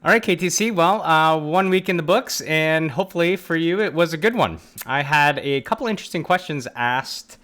All right, KTC. Well, 1 week in the books, and hopefully for you, it was a good one. I had a couple interesting questions asked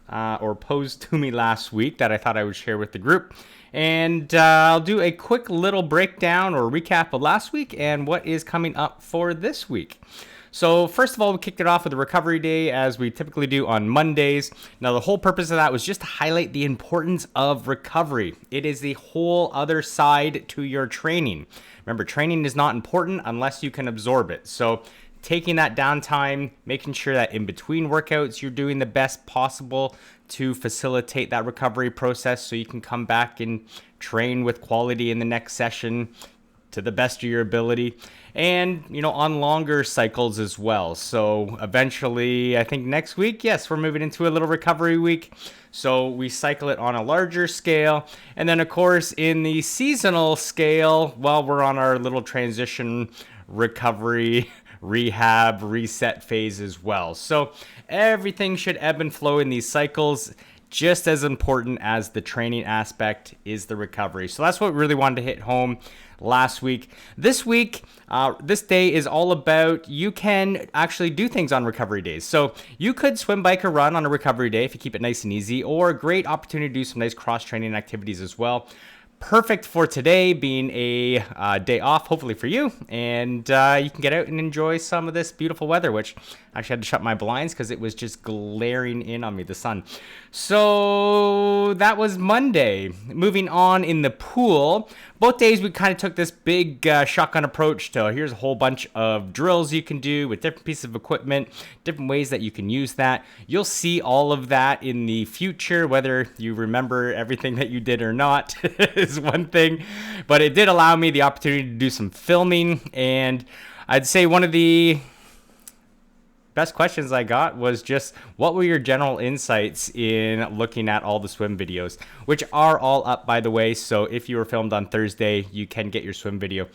or posed to me last week that I thought I would share with the group. And I'll do a quick little breakdown or recap of last week and what is coming up for this week. So first of all, we kicked it off with a recovery day as we typically do on Mondays. Now, the whole purpose of that was just to highlight the importance of recovery. It is the whole other side to your training. Remember, training is not important unless you can absorb it. So taking that downtime, making sure that in between workouts, you're doing the best possible to facilitate that recovery process so you can come back and train with quality in the next session to the best of your ability, and on longer cycles as well. So eventually, I think next week, yes, we're moving into a little recovery week, so we cycle it on a larger scale. And then of course in the seasonal scale, well, we're on our little transition recovery rehab reset phase as well. So everything should ebb and flow in these cycles. Just as important as the training aspect is the recovery. So that's what we really wanted to hit home last week. This week, this day is all about you can actually do things on recovery days. So you could swim, bike, or run on a recovery day if you keep it nice and easy, or a great opportunity to do some nice cross-training activities as well. Perfect for today being a day off, hopefully for you, and you can get out and enjoy some of this beautiful weather, which I actually had to shut my blinds because it was just glaring in on me, the sun. So that was Monday. Moving on in the pool, both days we kind of took this big shotgun approach to here's a whole bunch of drills you can do with different pieces of equipment, different ways that you can use that. You'll see all of that in the future, whether you remember everything that you did or not is one thing, but it did allow me the opportunity to do some filming. And I'd say one of the best questions I got was just what were your general insights in looking at all the swim videos, which are all up, by the way. So if you were filmed on Thursday, you can get your swim video.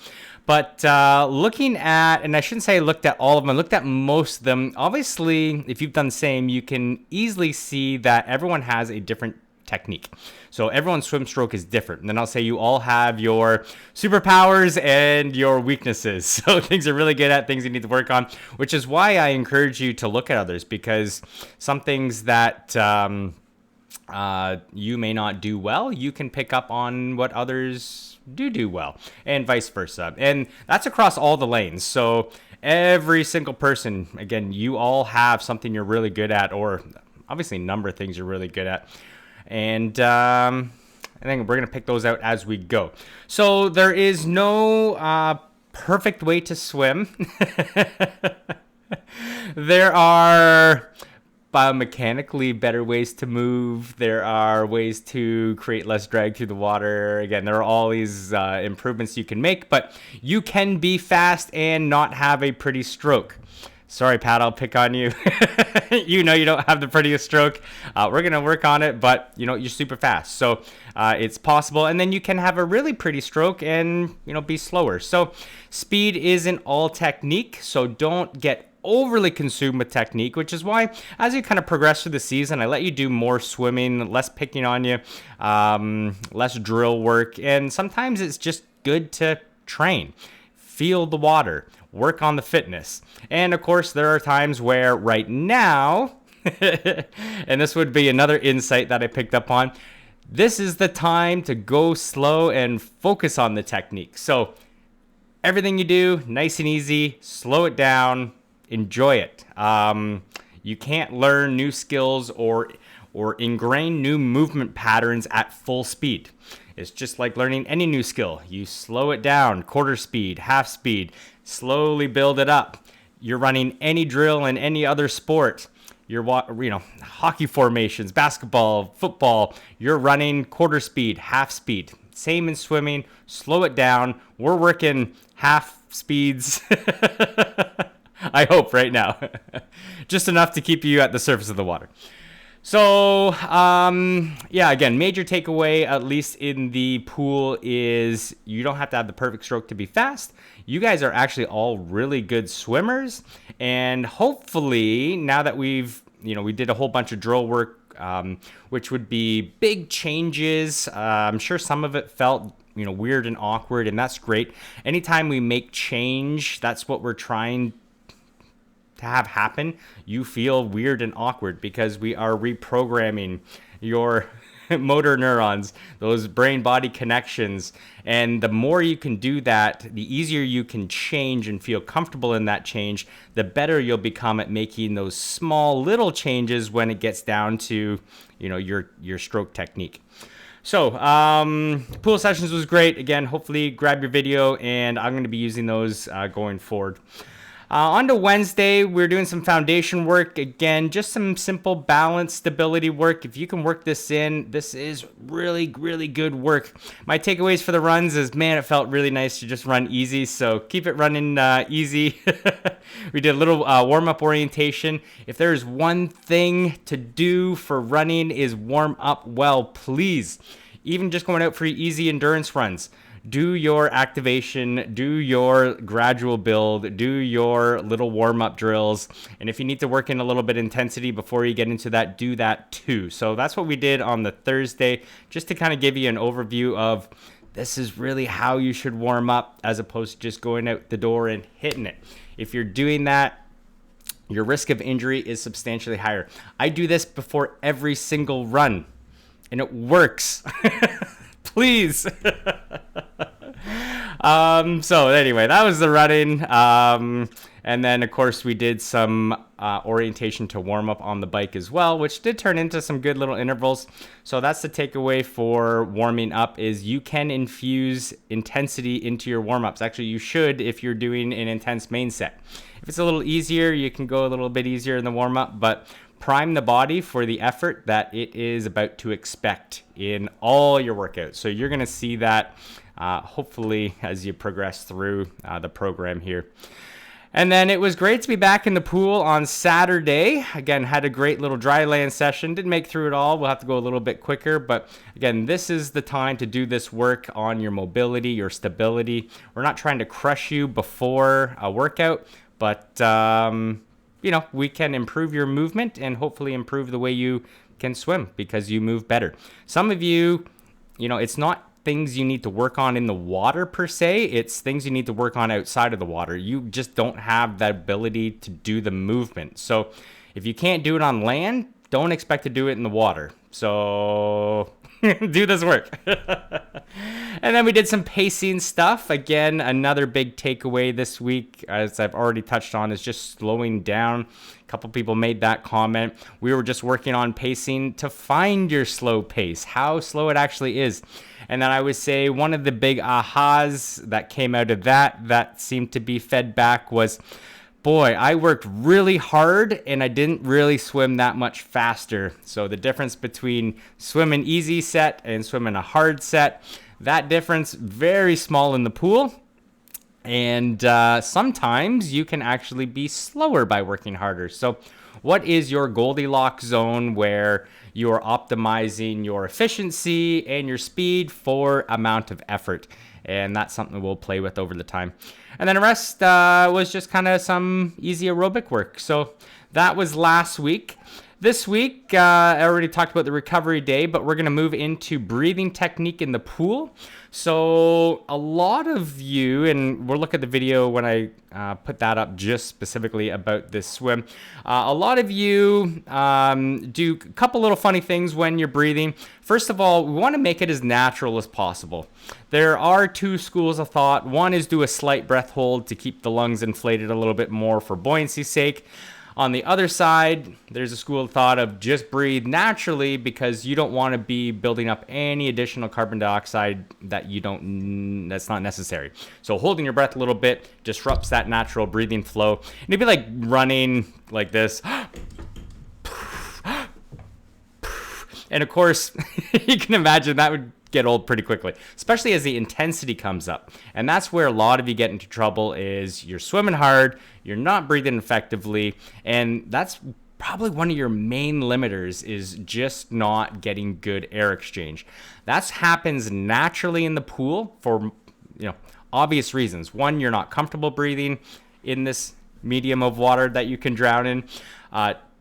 But looking at, and I shouldn't say I looked at all of them, I looked at most of them. Obviously, if you've done the same, you can easily see that everyone has a different technique. So everyone's swim stroke is different. And then I'll say you all have your superpowers and your weaknesses. So things you're really good at, things you need to work on, which is why I encourage you to look at others, because some things that you may not do well, you can pick up on what others do well, and vice versa. And that's across all the lanes. So every single person, again, you all have something you're really good at, or obviously a number of things you're really good at. And I think we're going to pick those out as we go. So there is no perfect way to swim. There are biomechanically better ways to move. There are ways to create less drag through the water. Again, there are all these improvements you can make, but you can be fast and not have a pretty stroke. Sorry, Pat, I'll pick on you. You don't have the prettiest stroke. We're going to work on it, but you're super fast. So it's possible. And then you can have a really pretty stroke and, be slower. So speed isn't all technique. So don't get overly consumed with technique, which is why as you kind of progress through the season, I let you do more swimming, less picking on you, less drill work. And sometimes it's just good to train, feel the water, work on the fitness. And of course, there are times where right now, and this would be another insight that I picked up on, this is the time to go slow and focus on the technique. So everything you do, nice and easy, slow it down, enjoy it. You can't learn new skills or ingrain new movement patterns at full speed. It's just like learning any new skill. You slow it down, quarter speed, half speed, slowly build it up. You're running any drill in any other sport. You're hockey formations, basketball, football. You're running quarter speed, half speed. Same in swimming. Slow it down. We're working half speeds. I hope right now. Just enough to keep you at the surface of the water. So, again, major takeaway, at least in the pool, is you don't have to have the perfect stroke to be fast. You guys are actually all really good swimmers. And hopefully, now that we did a whole bunch of drill work, which would be big changes. I'm sure some of it felt weird and awkward, and that's great. Anytime we make change, that's what we're trying to have happen. You feel weird and awkward because we are reprogramming your motor neurons, those brain-body connections. And the more you can do that, the easier you can change and feel comfortable in that change, the better you'll become at making those small little changes when it gets down to, your stroke technique. So, pool sessions was great. Again, hopefully grab your video, and I'm going to be using those going forward. On to Wednesday, we're doing some foundation work. Again, just some simple balance, stability work. If you can work this in, this is really, really good work. My takeaways for the runs is, man, it felt really nice to just run easy. So keep it running easy. We did a little warm-up orientation. If there's one thing to do for running is warm up well, please. Even just going out for easy endurance runs. Do your activation, do your gradual build, do your little warm-up drills. And if you need to work in a little bit of intensity before you get into that, do that too. So that's what we did on the Thursday, just to kind of give you an overview of this is really how you should warm up as opposed to just going out the door and hitting it. If you're doing that, your risk of injury is substantially higher. I do this before every single run, and it works. Please. So anyway, that was the running. And then, of course, we did some orientation to warm up on the bike as well, which did turn into some good little intervals. So that's the takeaway for warming up, is you can infuse intensity into your warm-ups. Actually, you should if you're doing an intense main set. If it's a little easier, you can go a little bit easier in the warm-up, but prime the body for the effort that it is about to expect in all your workouts. So you're going to see that hopefully as you progress through the program here. And then it was great to be back in the pool on Saturday. Again, had a great little dry land session. Didn't make through it all. We'll have to go a little bit quicker. But again, this is the time to do this work on your mobility, your stability. We're not trying to crush you before a workout, but we can improve your movement and hopefully improve the way you can swim because you move better. Some of you, it's not things you need to work on in the water per se, it's things you need to work on outside of the water. You just don't have that ability to do the movement. So if you can't do it on land, don't expect to do it in the water. So do this work. And then we did some pacing stuff. Again, another big takeaway this week, as I've already touched on, is just slowing down. A couple people made that comment. We were just working on pacing to find your slow pace, how slow it actually is. And then I would say one of the big ahas that came out of that seemed to be fed back was, boy, I worked really hard and I didn't really swim that much faster. So the difference between swimming easy set and swimming a hard set, that difference very small in the pool. And sometimes you can actually be slower by working harder. So what is your Goldilocks zone where you're optimizing your efficiency and your speed for amount of effort? And that's something we'll play with over the time. And then the rest was just kind of some easy aerobic work. So that was last week. This week, I already talked about the recovery day, but we're going to move into breathing technique in the pool. So a lot of you, and we'll look at the video when I put that up just specifically about this swim. A lot of you do a couple little funny things when you're breathing. First of all, we want to make it as natural as possible. There are two schools of thought. One is do a slight breath hold to keep the lungs inflated a little bit more for buoyancy's sake. On the other side, there's a school of thought of just breathe naturally because you don't want to be building up any additional carbon dioxide that's not necessary. So holding your breath a little bit disrupts that natural breathing flow. And it'd be like running like this. And of course, you can imagine that would get old pretty quickly, especially as the intensity comes up. And that's where a lot of you get into trouble is you're swimming hard, you're not breathing effectively, and that's probably one of your main limiters is just not getting good air exchange. That happens naturally in the pool for obvious reasons. One, you're not comfortable breathing in this medium of water that you can drown in.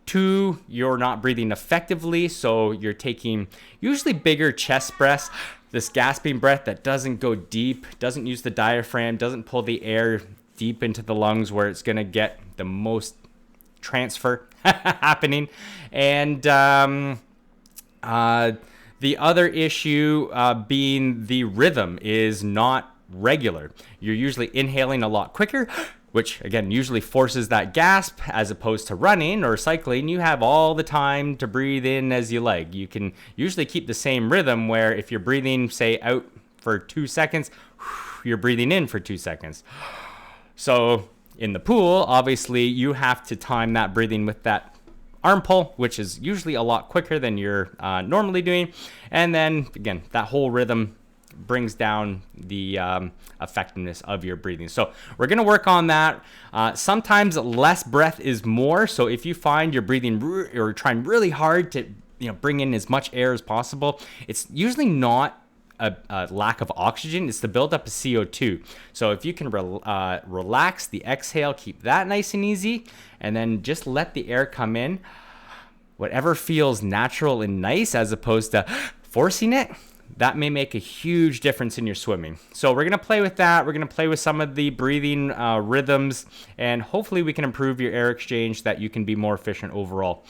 Two, you're not breathing effectively, so you're taking usually bigger chest breaths this gasping breath that doesn't go deep, doesn't use the diaphragm, doesn't pull the air deep into the lungs where it's going to get the most transfer happening. And the other issue being the rhythm is not regular. You're usually inhaling a lot quicker, which again usually forces that gasp, as opposed to running or cycling. You have all the time to breathe in as you like. You can usually keep the same rhythm where if you're breathing, say, out for 2 seconds, you're breathing in for 2 seconds. So in the pool, obviously you have to time that breathing with that arm pull, which is usually a lot quicker than you're normally doing. And then again, that whole rhythm brings down the effectiveness of your breathing. So we're going to work on that. Sometimes less breath is more. So if you find you're breathing or trying really hard to bring in as much air as possible, it's usually not a lack of oxygen. It's the buildup of CO2. So if you can relax the exhale, keep that nice and easy, and then just let the air come in, whatever feels natural and nice as opposed to forcing it, that may make a huge difference in your swimming. So we're going to play with that. We're going to play with some of the breathing rhythms, and hopefully we can improve your air exchange that you can be more efficient overall.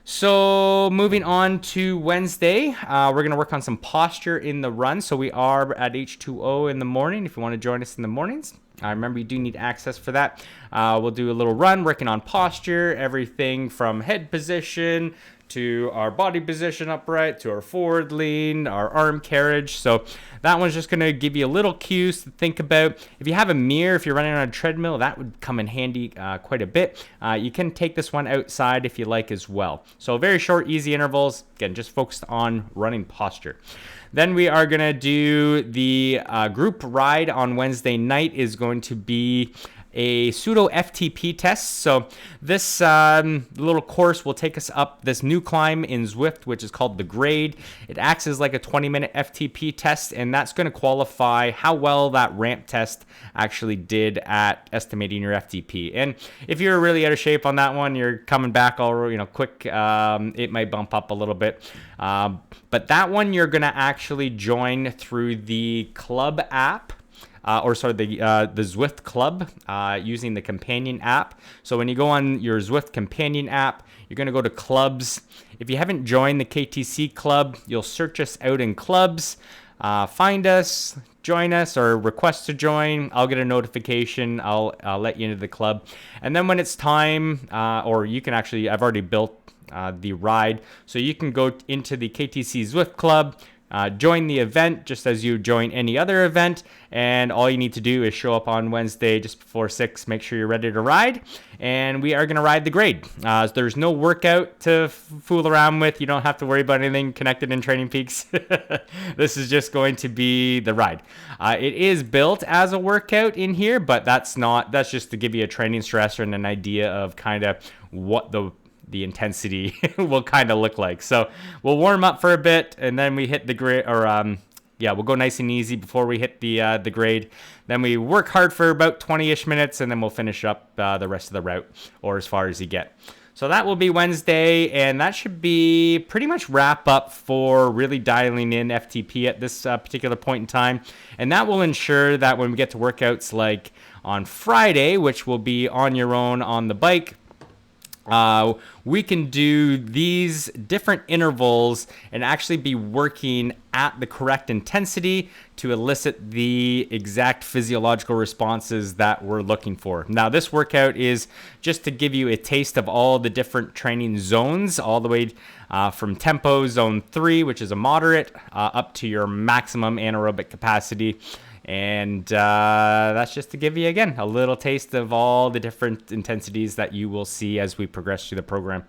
So moving on to Wednesday, we're going to work on some posture in the run. So we are at H2O in the morning. If you want to join us in the mornings, remember you do need access for that. We'll do a little run working on posture, everything from head position to our body position upright, to our forward lean, our arm carriage. So that one's just going to give you a little cues to think about. If you have a mirror, if you're running on a treadmill, that would come in handy quite a bit. You can take this one outside if you like as well. So very short, easy intervals. Again, just focused on running posture. Then we are going to do the group ride on Wednesday night is going to be a pseudo FTP test. So this little course will take us up this new climb in Zwift, which is called the grade. It acts as like a 20-minute FTP test, and that's going to qualify how well that ramp test actually did at estimating your FTP. And if you're really out of shape on that one, you're coming back all quick, it might bump up a little bit. But that one you're going to actually join through the club app. The Zwift Club using the companion app. So when you go on your Zwift companion app, you're going to go to clubs. If you haven't joined the KTC club, you'll search us out in clubs, find us, join us, or request to join. I'll get a notification. I'll let you into the club. And then when it's time, or you can actually, I've already built the ride. So you can go into the KTC Zwift Club, join the event just as you join any other event, and all you need to do is show up on Wednesday just before 6, make sure you're ready to ride, and we are going to ride the grade. There's no workout to fool around with. You don't have to worry about anything connected in Training Peaks. This is just going to be the ride. It is built as a workout in here, but that's just to give you a training stressor and an idea of kind of what the intensity will kind of look like. So we'll warm up for a bit, and then we hit the grade, we'll go nice and easy before we hit the grade. Then we work hard for about 20-ish minutes, and then we'll finish up the rest of the route, or as far as you get. So that will be Wednesday, and that should be pretty much wrap up for really dialing in FTP at this particular point in time. And that will ensure that when we get to workouts like on Friday, which will be on your own on the bike, we can do these different intervals and actually be working at the correct intensity to elicit the exact physiological responses that we're looking for. Now, this workout is just to give you a taste of all the different training zones, all the way from tempo zone 3, which is a moderate, up to your maximum anaerobic capacity. And that's just to give you, again, a little taste of all the different intensities that you will see as we progress through the program.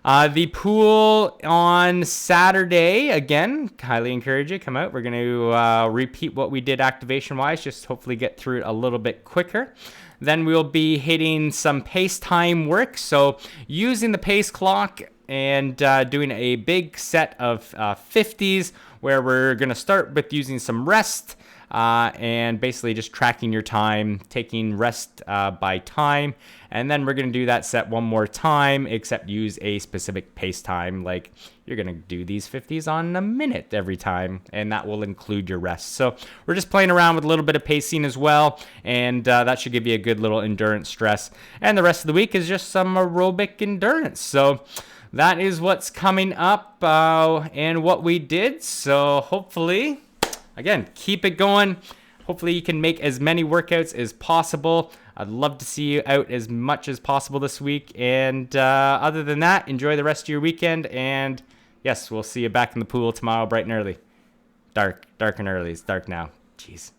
The pool on Saturday, again, highly encourage you, come out. We're going to repeat what we did activation-wise, just hopefully get through it a little bit quicker. Then we'll be hitting some pace time work. So using the pace clock and doing a big set of 50s, where we're going to start with using some rest, and basically just tracking your time, taking rest by time. And then we're going to do that set one more time, except use a specific pace time. Like you're going to do these 50s on a minute every time, and that will include your rest. So we're just playing around with a little bit of pacing as well, and that should give you a good little endurance stress. And the rest of the week is just some aerobic endurance. So that is what's coming up and what we did. So hopefully, again, keep it going. Hopefully you can make as many workouts as possible. I'd love to see you out as much as possible this week. And other than that, enjoy the rest of your weekend. And yes, we'll see you back in the pool tomorrow bright and early. Dark and early. It's dark now. Jeez.